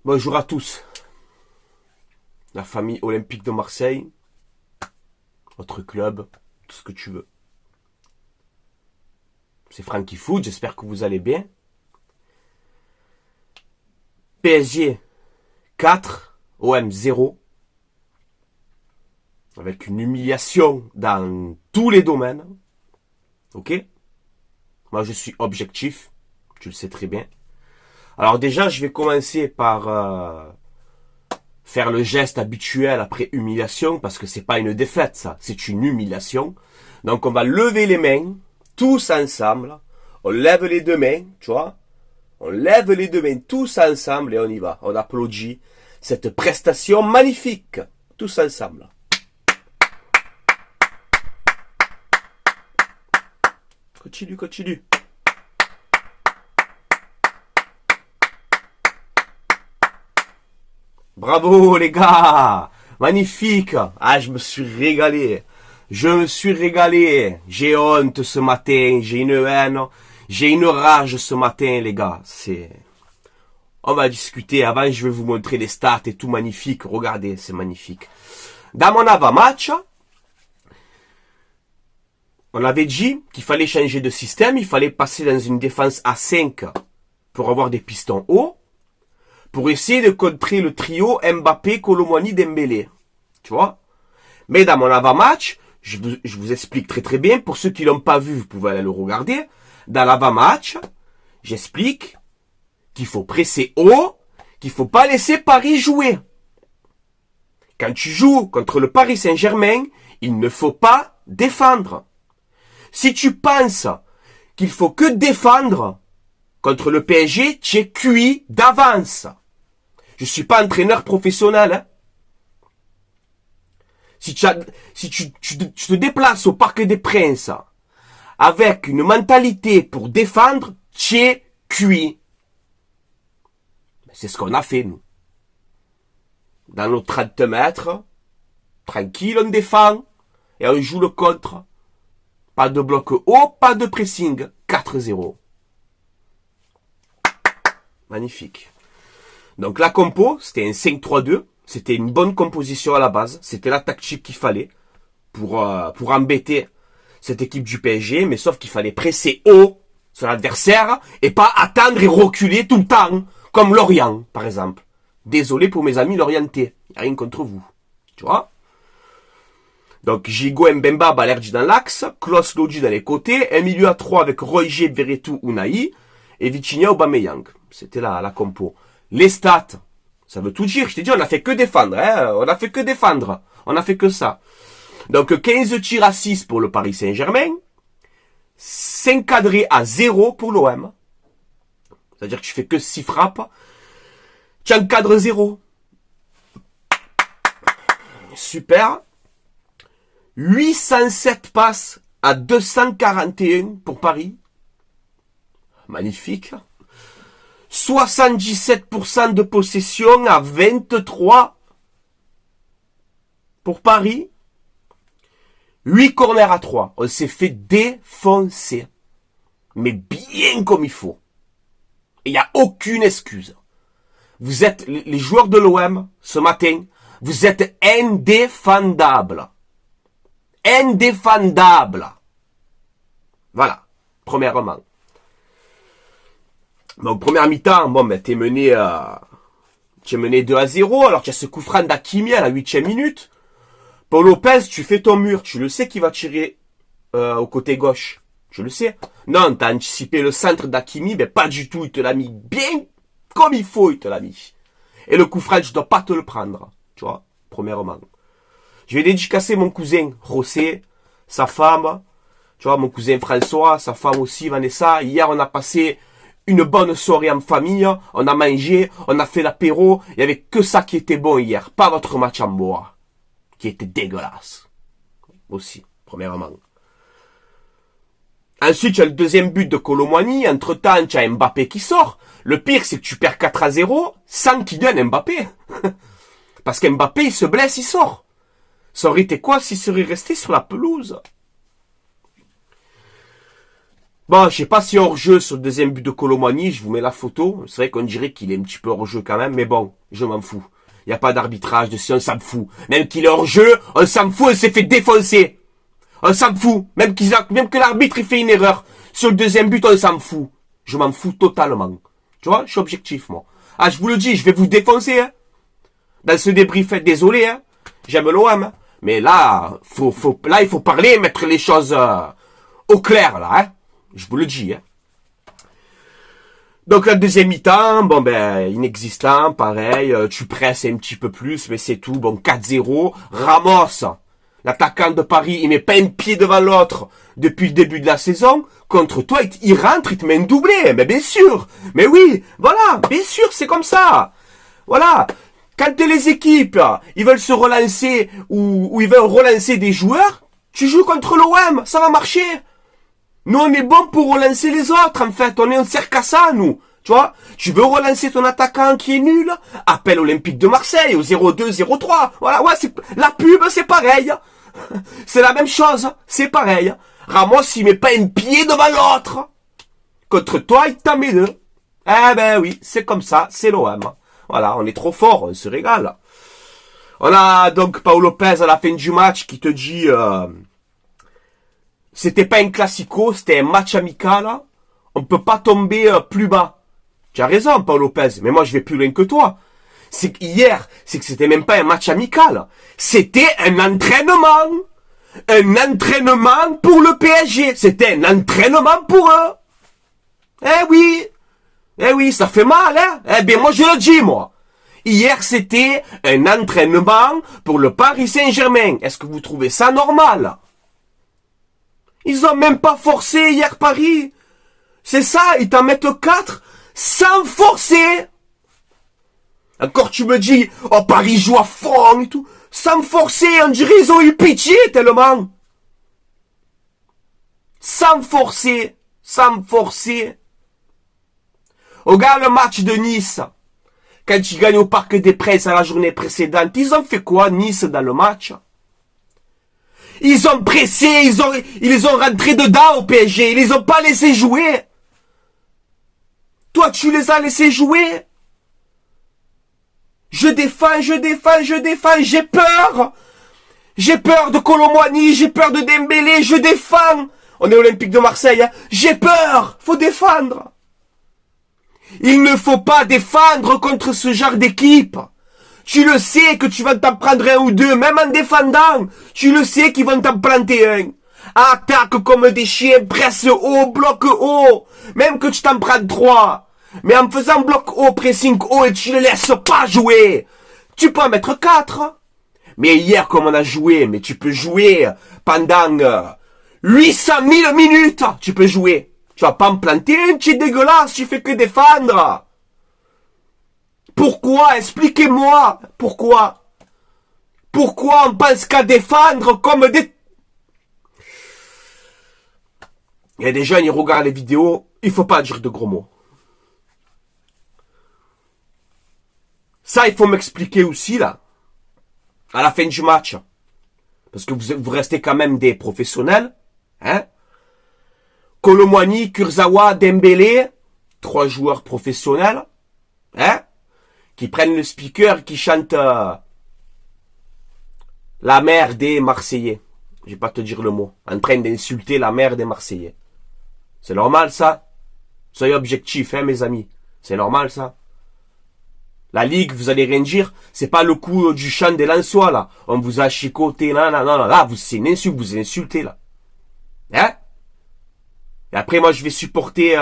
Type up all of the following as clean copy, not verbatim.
Bonjour à tous. La famille olympique de Marseille, votre club, tout ce que tu veux. C'est Francky Foot, j'espère que vous allez bien. PSG 4, OM 0. Avec une humiliation dans tous les domaines. Ok? Moi je suis objectif, tu le sais très bien. Alors déjà je vais commencer par faire le geste habituel après humiliation, parce que c'est pas une défaite ça, c'est une humiliation. Donc on va lever les mains, tous ensemble, on lève les deux mains, tu vois, on lève les deux mains tous ensemble et on y va, on applaudit cette prestation magnifique, tous ensemble. Continue, continue. Bravo les gars, magnifique. Ah, je me suis régalé. Je me suis régalé. J'ai honte ce matin, j'ai une haine, j'ai une rage ce matin les gars. On va discuter. Avant, je vais vous montrer les stats et tout magnifique. Regardez, c'est magnifique. Dans mon avant-match, on avait dit qu'il fallait changer de système. Il fallait passer dans une défense à 5 pour avoir des pistons hauts, pour essayer de contrer le trio Mbappé, Kolo Muani, Dembélé. Tu vois? Mais dans mon avant-match, je vous explique très très bien. Pour ceux qui l'ont pas vu, vous pouvez aller le regarder. Dans l'avant-match, j'explique qu'il faut presser haut, qu'il faut pas laisser Paris jouer. Quand tu joues contre le Paris Saint-Germain, il ne faut pas défendre. Si tu penses qu'il faut que défendre contre le PSG, tu es cuit d'avance. Je suis pas entraîneur professionnel. Hein. Si tu te déplaces au Parc des Princes avec une mentalité pour défendre, tu es cuit. C'est ce qu'on a fait, nous. Dans nos 30 mètres, tranquille, on défend et on joue le contre. Pas de bloc haut, pas de pressing. 4-0. Magnifique. Donc la compo, c'était un 5-3-2. C'était une bonne composition à la base. C'était la tactique qu'il fallait pour embêter cette équipe du PSG. Mais sauf qu'il fallait presser haut sur l'adversaire et pas attendre et reculer tout le temps. Comme Lorient, par exemple. Désolé pour mes amis lorientais. Il n'y a rien contre vous. Tu vois? Donc Gigo Mbemba, Balerdi dans l'axe. Klos Lodji dans les côtés. Un milieu à 3 avec Roger, Verretou, Unai. Et Vitinha, Aubameyang. C'était la compo. Les stats, ça veut tout dire. Je t'ai dit, on a fait que défendre. Hein. On a fait que défendre. On a fait que ça. Donc 15 tirs à 6 pour le Paris Saint-Germain. 5 cadrés à 0 pour l'OM. C'est-à-dire que tu fais que 6 frappes. Tu encadres 0. Super. 807 passes à 241 pour Paris. Magnifique. 77% de possession à 23 pour Paris. 8 corners à 3. On s'est fait défoncer. Mais bien comme il faut. Et il n'y a aucune excuse. Vous êtes, les joueurs de l'OM, ce matin, vous êtes indéfendables. Indéfendables. Voilà. Premièrement. Donc, première mi-temps, bon, ben, tu es mené 2-0, alors tu as ce coup franc d'Hakimi à la 8e minute. Paul Lopez, tu fais ton mur, tu le sais qu'il va tirer au côté gauche. Je le sais. Non, t'as anticipé le centre d'Hakimi, mais pas du tout, il te l'a mis bien comme il faut, il te l'a mis. Et le coup franc, je dois pas te le prendre, tu vois, premièrement. Je vais dédicacer mon cousin José, sa femme, tu vois, mon cousin François, sa femme aussi, Vanessa. Hier, on a passé une bonne soirée en famille, on a mangé, on a fait l'apéro, il y avait que ça qui était bon hier, pas votre match en bois, qui était dégueulasse. Aussi, premièrement. Ensuite, tu as le deuxième but de Kolo Muani, entre-temps, tu as Mbappé qui sort. Le pire, c'est que tu perds 4-0 sans qu'il donne Mbappé. Parce qu'Mbappé, il se blesse, il sort. Ça aurait été quoi s'il serait resté sur la pelouse? Bon, je sais pas si hors-jeu sur le deuxième but de Colomani, je vous mets la photo. C'est vrai qu'on dirait qu'il est un petit peu hors-jeu quand même, mais bon, je m'en fous. Il n'y a pas d'arbitrage dessus, on s'en fout. Même qu'il est hors-jeu, on s'en fout, on s'est fait défoncer. On s'en fout. Même que l'arbitre il fait une erreur. Sur le deuxième but, on s'en fout. Je m'en fous totalement. Tu vois, je suis objectif, moi. Ah, je vous le dis, je vais vous défoncer, hein. Dans ce débrief, désolé, hein. J'aime l'OM, hein. Mais là, il faut parler, mettre les choses au clair, là, hein. Je vous le dis, hein. Donc la deuxième mi-temps, bon ben, inexistant, pareil, tu presses un petit peu plus, mais c'est tout. Bon, 4-0. Ramos, l'attaquant de Paris, il met pas un pied devant l'autre depuis le début de la saison. Contre toi, il rentre, il te met un doublé. Mais bien sûr. Mais oui, voilà, bien sûr, c'est comme ça. Voilà. Quand les équipes, ils veulent se relancer ou ils veulent relancer des joueurs, tu joues contre l'OM, ça va marcher. Nous, on est bon pour relancer les autres, en fait. On sert qu'à ça, nous. Tu vois? Tu veux relancer ton attaquant qui est nul? Appelle Olympique de Marseille au 0-2, 0-3. Voilà, ouais, la pub, c'est pareil. C'est la même chose. C'est pareil. Ramos, il met pas un pied devant l'autre. Contre toi, il t'en met deux. Eh ben oui, c'est comme ça. C'est l'OM. Voilà, on est trop fort. On se régale. On a donc Paul Lopez à la fin du match qui te dit... c'était pas un classico, c'était un match amical. On peut pas tomber plus bas. Tu as raison, Paul Lopez, mais moi je vais plus loin que toi. C'est qu'hier, c'est que c'était même pas un match amical. C'était un entraînement. Un entraînement pour le PSG. C'était un entraînement pour eux. Eh oui, ça fait mal, hein. Eh bien, moi je le dis, moi. Hier, c'était un entraînement pour le Paris Saint-Germain. Est-ce que vous trouvez ça normal? Ils ont même pas forcé hier Paris. C'est ça, ils t'en mettent 4 sans forcer. Encore tu me dis, oh Paris joue à fond et tout. Sans forcer, on dirait ils ont eu pitié tellement. Sans forcer, sans forcer. Regarde le match de Nice. Quand ils gagnent au Parc des Princes à la journée précédente, ils ont fait quoi Nice dans le match? Ils ont pressé, ils les ont rentrés dedans au PSG. Ils les ont pas laissés jouer. Toi, tu les as laissés jouer. Je défends. J'ai peur. J'ai peur de Colomboigny. J'ai peur de Dembélé. Je défends. On est Olympique de Marseille. Hein. J'ai peur. Faut défendre. Il ne faut pas défendre contre ce genre d'équipe. Tu le sais que tu vas t'en prendre un ou deux, même en défendant. Tu le sais qu'ils vont t'en planter un. Attaque comme des chiens, presse haut, bloc haut. Même que tu t'en prends 3. Mais en faisant bloc haut, pressing haut et tu ne laisses pas jouer. Tu peux en mettre 4. Mais hier, comme on a joué, mais tu peux jouer pendant 800 000 minutes. Tu peux jouer. Tu vas pas me planter un petit dégueulasse, tu fais que défendre. Pourquoi? Expliquez-moi. Pourquoi? Pourquoi on pense qu'à défendre comme des... Il y a des jeunes, ils regardent les vidéos, il faut pas dire de gros mots. Ça, il faut m'expliquer aussi, là. À la fin du match. Parce que vous restez quand même des professionnels. Hein? Colomboigny, Kurzawa, Dembélé. 3 joueurs professionnels. Hein? Qui prennent le speaker et qui chantent la mère des Marseillais. Je vais pas te dire le mot. En train d'insulter la mère des Marseillais. C'est normal ça? Soyez objectifs, hein, mes amis. C'est normal ça? La Ligue, vous allez rien dire. C'est pas le coup du chant des Lensois, là. On vous a chicoté, non. Là, c'est une insulte, vous insultez, là. Hein? Et après, moi, je vais supporter,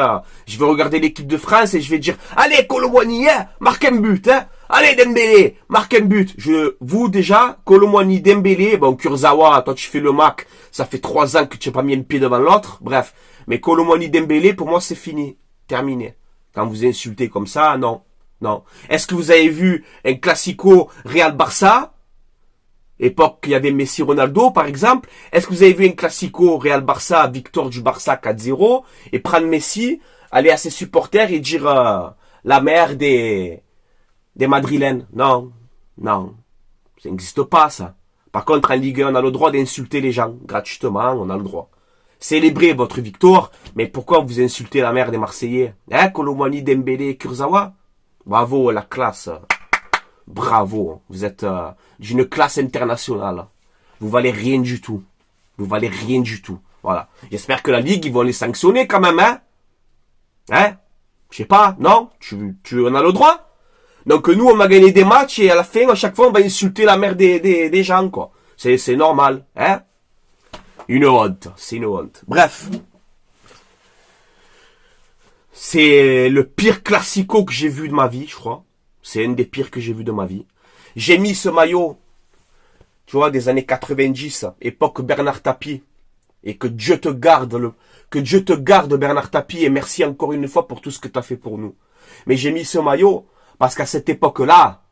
je vais regarder l'équipe de France et je vais dire, allez, Colomboigny, hein, marque un but, hein. Allez, Dembélé, marque un but. Vous, déjà, Colomboigny, Dembélé, bon, Kurzawa, toi, tu fais le Mac. Ça fait 3 ans que tu n'as pas mis un pied devant l'autre. Bref. Mais Colomboigny, Dembélé, pour moi, c'est fini. Terminé. Quand vous insultez comme ça, non. Non. Est-ce que vous avez vu un classico Real-Barça? Époque, il y avait Messi Ronaldo, par exemple. Est-ce que vous avez vu un classico Real-Barça, victoire du Barça 4-0, et prendre Messi, aller à ses supporters et dire la mère des Madrilènes? Non. Non. Ça n'existe pas, ça. Par contre, en Ligue 1, on a le droit d'insulter les gens. Gratuitement, on a le droit. Célébrez votre victoire, mais pourquoi vous insultez la mère des Marseillais? Hein, Colomani, Dembélé, Kurzawa? Bravo, la classe. Bravo. Vous êtes d'une classe internationale. Vous valez rien du tout. Vous valez rien du tout. Voilà. J'espère que la Ligue, ils vont les sanctionner quand même, hein? Hein? Je sais pas, non? Tu en as le droit? Donc nous, on va gagner des matchs et à la fin, à chaque fois, on va insulter la mère des gens, quoi. C'est normal, hein? Une honte, c'est une honte. Bref. C'est le pire classico que j'ai vu de ma vie, je crois. C'est un des pires que j'ai vu de ma vie. J'ai mis ce maillot, tu vois, des années 90, époque Bernard Tapie. Et que Dieu te garde, Bernard Tapie, et merci encore une fois pour tout ce que tu as fait pour nous. Mais j'ai mis ce maillot parce qu'à cette époque-là,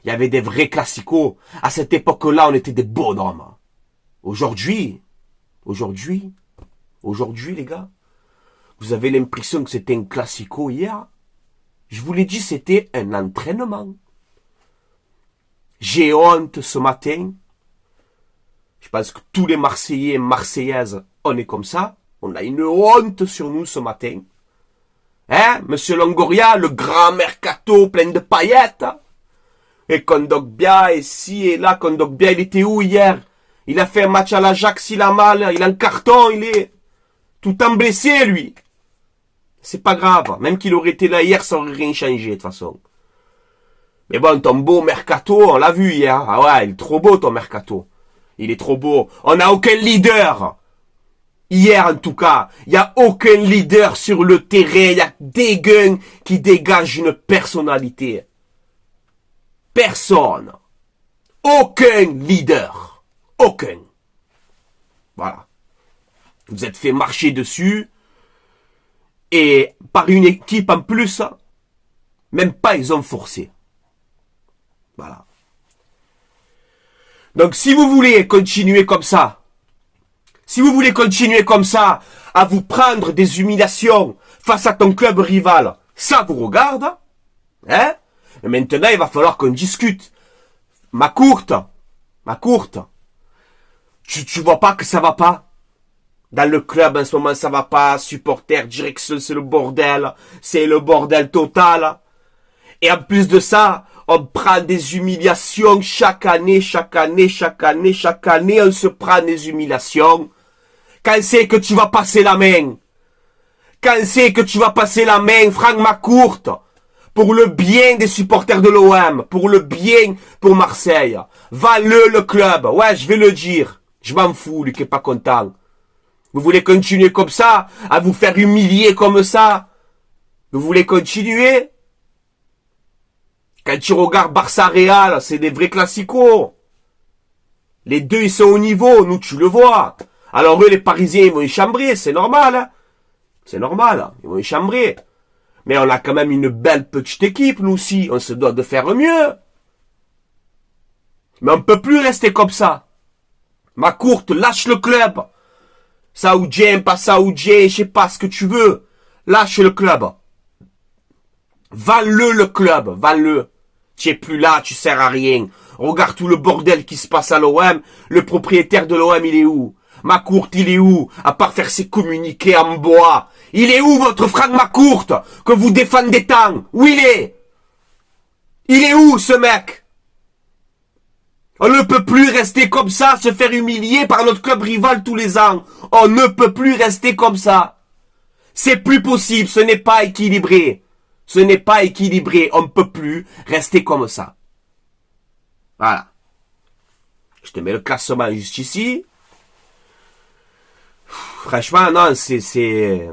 il y avait des vrais classicos. À cette époque-là, on était des bonhommes. Aujourd'hui, les gars, vous avez l'impression que c'était un classico hier. Je vous l'ai dit, c'était un entraînement. J'ai honte ce matin. Je pense que tous les Marseillais et Marseillaises, on est comme ça. On a une honte sur nous ce matin. Hein, Monsieur Longoria, le grand mercato plein de paillettes. Et Kondogbia, et ci et là, Kondogbia, il était où hier? Il a fait un match à l'Ajax, il a mal, il a un carton, il est tout en blessé, lui. C'est pas grave. Même qu'il aurait été là hier, ça aurait rien changé, de toute façon. Mais bon, ton beau mercato, on l'a vu hier. Ah ouais, il est trop beau, ton mercato. Il est trop beau. On n'a aucun leader. Hier, en tout cas, il n'y a aucun leader sur le terrain. Il y a des guns qui dégagent une personnalité. Personne. Aucun leader. Aucun. Voilà. Vous êtes fait marcher dessus. Et par une équipe en plus, même pas ils ont forcé. Voilà. Donc si vous voulez continuer comme ça, à vous prendre des humiliations face à ton club rival, ça vous regarde, hein? Et maintenant il va falloir qu'on discute. Ma courte, tu vois pas que ça va pas? Dans le club en ce moment ça va pas, supporters, direction, c'est le bordel total. Et en plus de ça, on prend des humiliations chaque année, on se prend des humiliations. Quand c'est que tu vas passer la main? Franck Macourte, pour le bien des supporters de l'OM, pour le bien pour Marseille. Va-le club, ouais, je vais le dire. Je m'en fous, lui qui est pas content. Vous voulez continuer comme ça, à vous faire humilier comme ça? Vous voulez continuer? Quand tu regardes Barça-Real, c'est des vrais classicos. Les deux, ils sont au niveau, nous, tu le vois. Alors eux, les Parisiens, ils vont y chambrer, c'est normal. Hein. C'est normal, ils vont y chambrer. Mais on a quand même une belle petite équipe, nous aussi. On se doit de faire mieux. Mais on peut plus rester comme ça. Ma courte, lâche le club. Saoudien, pas saoudien, je sais pas ce que tu veux. Lâche le club. Vends-le club, vends-le. Tu es plus là, tu sers à rien. Regarde tout le bordel qui se passe à l'OM. Le propriétaire de l'OM, il est où? Macourte, il est où? À part faire ses communiqués en bois. Il est où votre Franck Macourte? Que vous défendez tant? Où il est? Il est où ce mec? On ne peut plus rester comme ça, se faire humilier par notre club rival tous les ans. On ne peut plus rester comme ça. C'est plus possible, ce n'est pas équilibré. On ne peut plus rester comme ça. Voilà. Je te mets le classement juste ici. Franchement, non, c'est...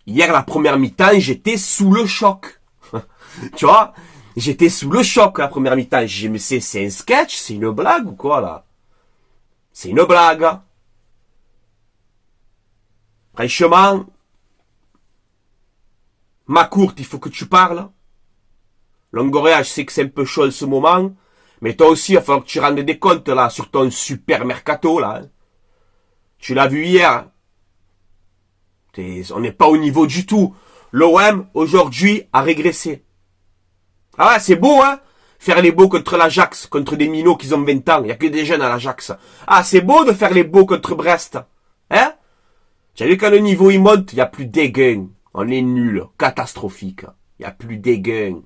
Hier, la première mi-temps, j'étais sous le choc. Tu vois? J'étais sous le choc, la première mi-temps. Je me disais, c'est un sketch? C'est une blague ou quoi, là? C'est une blague. Franchement, ma courte, il faut que tu parles. Longoria, je sais que c'est un peu chaud en ce moment. Mais toi aussi, il va falloir que tu rendes des comptes, là, sur ton super mercato, là. Tu l'as vu hier. On n'est pas au niveau du tout. L'OM, aujourd'hui, a régressé. Ah ouais, c'est beau, hein? Faire les beaux contre l'Ajax, contre des minots qui ont 20 ans. Il n'y a que des jeunes à l'Ajax. Ah, c'est beau de faire les beaux contre Brest. Tu as vu quand le niveau il monte, il n'y a plus d'égain. On est nul, catastrophique. Il n'y a plus d'égain.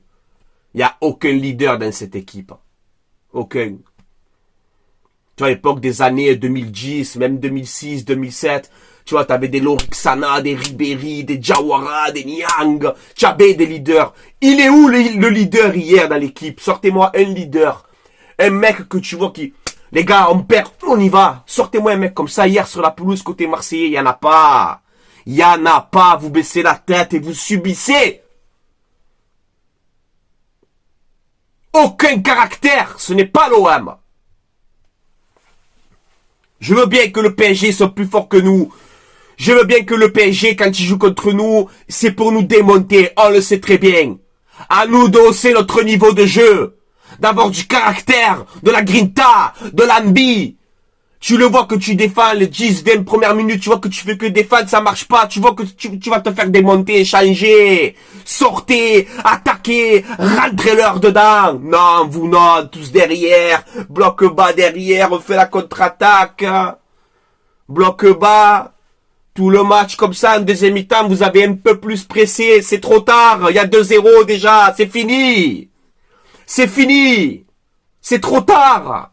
Il n'y a aucun leader dans cette équipe. Aucun. Tu vois, à l'époque des années 2010, même 2006, 2007, tu vois, tu avais des Lorixana, des Ribéry, des Jawara, des Niang. Tu avais des leaders. Il est où le leader hier dans l'équipe? Sortez-moi un leader. Un mec que tu vois qui... Les gars, on perd, on y va. Sortez-moi un mec comme ça hier sur la pelouse côté Marseillais. Il n'y en a pas. Il n'y en a pas. Vous baissez la tête et vous subissez. Aucun caractère. Ce n'est pas l'OM. Je veux bien que le PSG soit plus fort que nous. Je veux bien que le PSG, quand il joue contre nous, c'est pour nous démonter. On le sait très bien. À nous d'hausser notre niveau de jeu. D'avoir du caractère, de la grinta, de l'ambi. Tu le vois que tu défends les 10-20 premières minutes, tu vois que tu fais que défendre, ça marche pas. Tu vois que tu vas te faire démonter, changer. Sortez, attaquez, rentrez-leur dedans. Non, vous non, tous derrière. Bloc bas derrière, on fait la contre-attaque. Bloc bas. Tout le match comme ça, en deuxième mi-temps, vous avez un peu plus pressé. C'est trop tard. Il y a 2-0 déjà. C'est fini. C'est fini. C'est trop tard.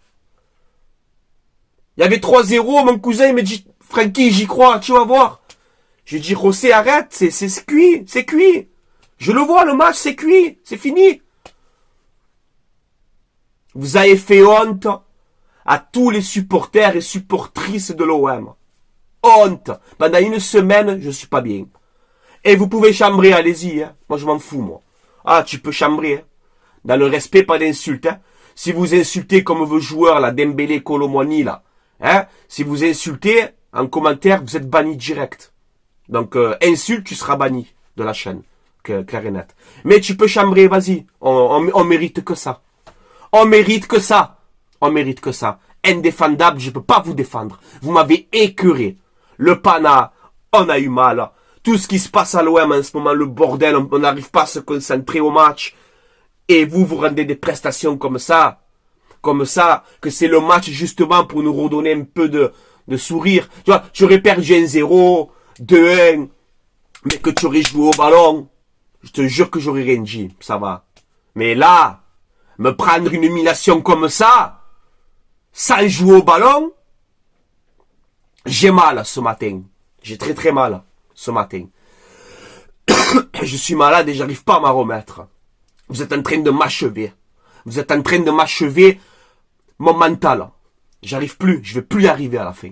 Il y avait 3-0. Mon cousin, il me dit, Francky, j'y crois. Tu vas voir. Je lui dis, José, arrête. C'est cuit. C'est cuit. Je le vois, le match, c'est cuit. C'est fini. Vous avez fait honte à tous les supporters et supportrices de l'OM. Honte. Pendant une semaine, je suis pas bien. Et vous pouvez chambrer, allez-y. Hein. Moi, je m'en fous, moi. Ah, tu peux chambrer. Hein. Dans le respect, pas d'insulte. Hein. Si vous insultez comme vos joueurs, là, Dembélé, Colomwani, là. Hein, si vous insultez, en commentaire, vous êtes banni direct. Donc, insulte, tu seras banni de la chaîne. Clair et net. Mais tu peux chambrer, vas-y. On mérite que ça. On mérite que ça. On mérite que ça. Indéfendable, je peux pas vous défendre. Vous m'avez écœuré. Le Pana, on a eu mal. Tout ce qui se passe à l'OM en ce moment, le bordel, on n'arrive pas à se concentrer au match. Et vous rendez des prestations comme ça, que c'est le match justement pour nous redonner un peu de sourire. Tu vois, tu aurais perdu 1-0, 2-1, mais que tu aurais joué au ballon. Je te jure que j'aurais rien dit, ça va. Mais là, me prendre une humiliation comme ça, sans jouer au ballon, j'ai mal ce matin. J'ai très très mal ce matin. Je suis malade et j'arrive pas à m'en remettre. Vous êtes en train de m'achever. Vous êtes en train de m'achever mon mental. J'arrive plus. Je vais plus y arriver à la fin.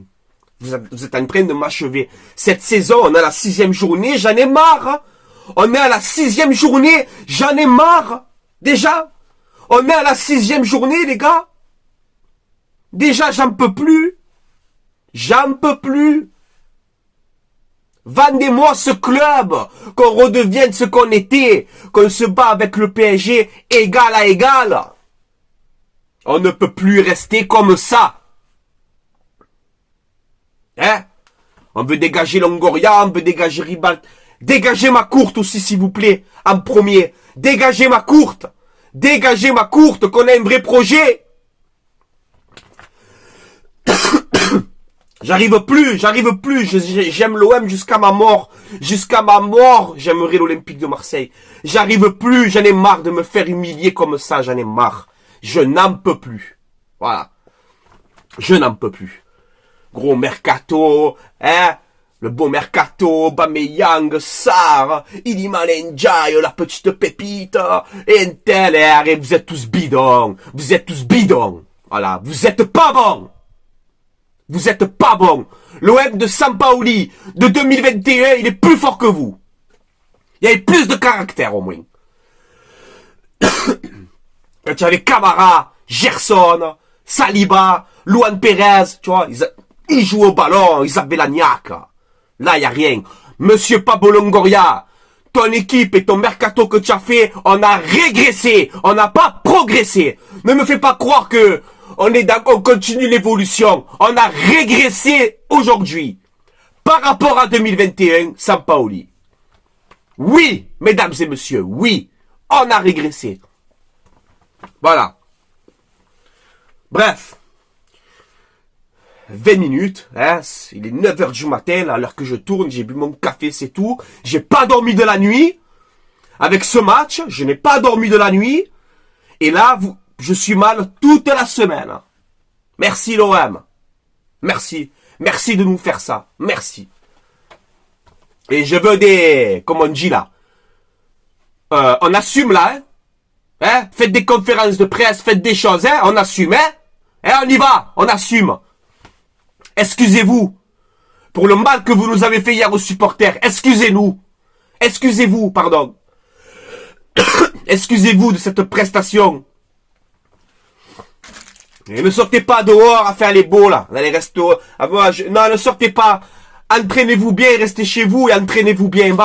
Vous êtes en train de m'achever. Cette saison, on est à la 6e journée. J'en ai marre. On est à la 6e journée. J'en ai marre. Déjà. On est à la 6e journée, les gars. Déjà, j'en peux plus. J'en peux plus. Vendez-moi ce club, qu'on redevienne ce qu'on était, qu'on se bat avec le PSG égal à égal. On ne peut plus rester comme ça. Hein? On veut dégager Longoria, on veut dégager Ribal. Dégagez ma courte aussi, s'il vous plaît, en premier. Dégagez ma courte. Dégagez ma courte, qu'on a un vrai projet. J'arrive plus. J'aime l'OM jusqu'à ma mort. Jusqu'à ma mort, j'aimerais l'Olympique de Marseille. J'arrive plus, j'en ai marre de me faire humilier comme ça, j'en ai marre. Je n'en peux plus. Voilà. Je n'en peux plus. Gros mercato, hein. Le beau mercato, Bameyang, Sarr, Iliman Ndiaye, la petite pépite, et un tel air, et vous êtes tous bidons. Vous êtes tous bidons. Voilà. Vous êtes pas bons. Vous êtes pas bon. L'OM de Sampaoli de 2021, il est plus fort que vous. Il y avait plus de caractère au moins. Quand tu avais Camara, Gerson, Saliba, Luan Perez, tu vois, ils jouaient au ballon, ils avaient la niaque. Là, il n'y a rien. Monsieur Pablo Longoria, ton équipe et ton mercato que tu as fait, on a régressé. On n'a pas progressé. Ne me fais pas croire que on continue l'évolution. On a régressé aujourd'hui. Par rapport à 2021, Sampaoli. Oui, mesdames et messieurs, oui. On a régressé. Voilà. Bref. 20 minutes, hein, il est 9 heures du matin, là, à l'heure que je tourne, j'ai bu mon café, c'est tout. J'ai pas dormi de la nuit. Avec ce match, je n'ai pas dormi de la nuit. Et là, je suis mal toute la semaine. Merci l'OM. Merci. Merci de nous faire ça. Merci. Et je veux des, comme on dit là, on assume là, hein. Hein? Faites des conférences de presse, faites des choses, hein? On assume, hein? Hein, on y va, on assume. Excusez-vous pour le mal que vous nous avez fait hier aux supporters. Excusez-nous. Excusez-vous, pardon. Excusez-vous de cette prestation. Et ne sortez pas dehors à faire les beaux, là, dans les restos. Non, ne sortez pas. Entraînez-vous bien, restez chez vous et entraînez-vous bien,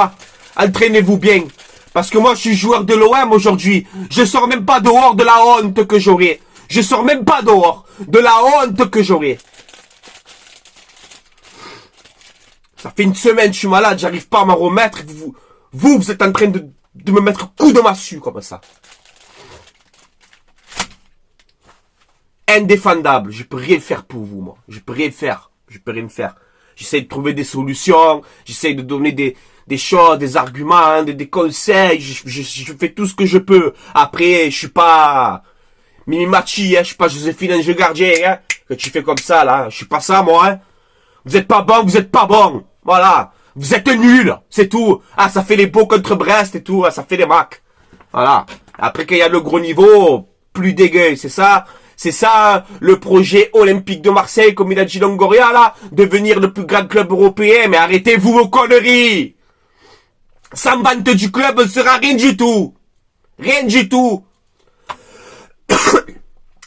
entraînez-vous bien. Parce que moi, je suis joueur de l'OM aujourd'hui. Je sors même pas dehors de la honte que j'aurai. Je sors même pas dehors de la honte que j'aurai. Ça fait une semaine, je suis malade, j'arrive pas à m'en remettre. Vous êtes en train de me mettre coup de massue comme ça. Indéfendable. Je peux rien faire pour vous, moi. Je peux rien faire. Je peux rien faire. J'essaie de trouver des solutions. J'essaie de donner des choses, des arguments, hein, des conseils. Je fais tout ce que je peux. Après, je suis pas Mimi Machi, hein. Je suis pas Joséphine Ange Gardien, hein. Que tu fais comme ça, là. Je suis pas ça, moi, hein. Vous êtes pas bon, vous êtes pas bon. Voilà. Vous êtes nuls. C'est tout. Ah, ça fait les beaux contre Brest et tout. Ah, ça fait les macs. Voilà. Après qu'il y a le gros niveau, plus dégueu. C'est ça. C'est ça, le projet olympique de Marseille, comme il a dit Longoria, là. Devenir le plus grand club européen. Mais arrêtez-vous vos conneries. Sans vente du club, on sera rien du tout. Rien du tout.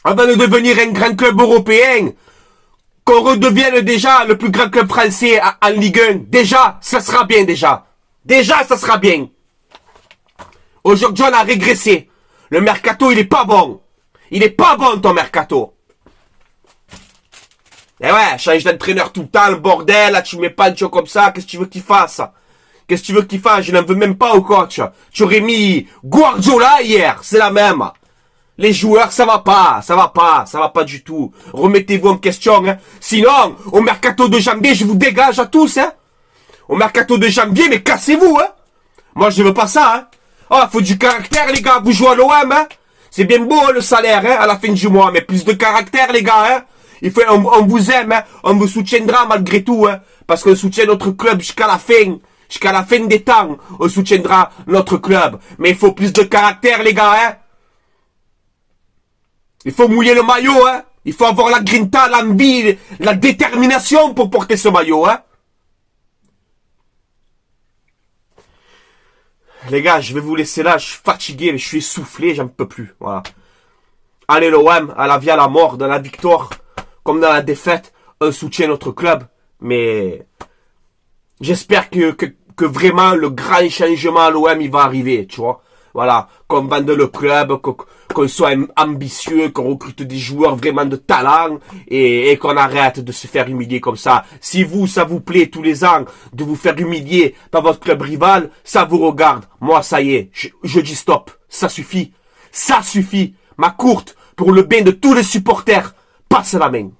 Avant de devenir un grand club européen, qu'on redevienne déjà le plus grand club français en Ligue 1. Déjà, ça sera bien déjà. Déjà, ça sera bien. Aujourd'hui, on a régressé. Le mercato, il est pas bon. Il est pas bon, ton mercato. Eh ouais, change d'entraîneur tout le temps, le bordel. Là, tu mets pas de choses comme ça. Qu'est-ce que tu veux qu'il fasse? Qu'est-ce que tu veux qu'il fasse? Je n'en veux même pas au coach. Tu aurais mis Guardiola hier. C'est la même. Les joueurs, ça va pas du tout. Remettez-vous en question, hein. Sinon, au mercato de janvier, je vous dégage à tous, hein. Au mercato de janvier, mais cassez-vous, hein. Moi, je veux pas ça, hein. Oh, faut du caractère, les gars. Vous jouez à l'OM, hein. C'est bien beau, hein, le salaire, hein, à la fin du mois, mais plus de caractère, les gars, hein. On vous aime, hein. On vous soutiendra malgré tout, hein. Parce qu'on soutient notre club jusqu'à la fin. Jusqu'à la fin des temps, on soutiendra notre club. Mais il faut plus de caractère, les gars, hein. Il faut mouiller le maillot, hein. Il faut avoir la grinta, l'envie, la détermination pour porter ce maillot, hein. Les gars, je vais vous laisser là. Je suis fatigué, je suis essoufflé, j'en peux plus. Voilà. Allez l'OM, à la vie à la mort, dans la victoire, comme dans la défaite, on soutient notre club. Mais j'espère que vraiment le grand changement à l'OM, il va arriver, tu vois. Voilà, qu'on vende le club, qu'on soit ambitieux, qu'on recrute des joueurs vraiment de talent et qu'on arrête de se faire humilier comme ça. Si vous, ça vous plaît tous les ans de vous faire humilier par votre club rival, ça vous regarde. Moi, ça y est, je dis stop. Ça suffit. Ça suffit. Ma courte, pour le bien de tous les supporters, passe la main.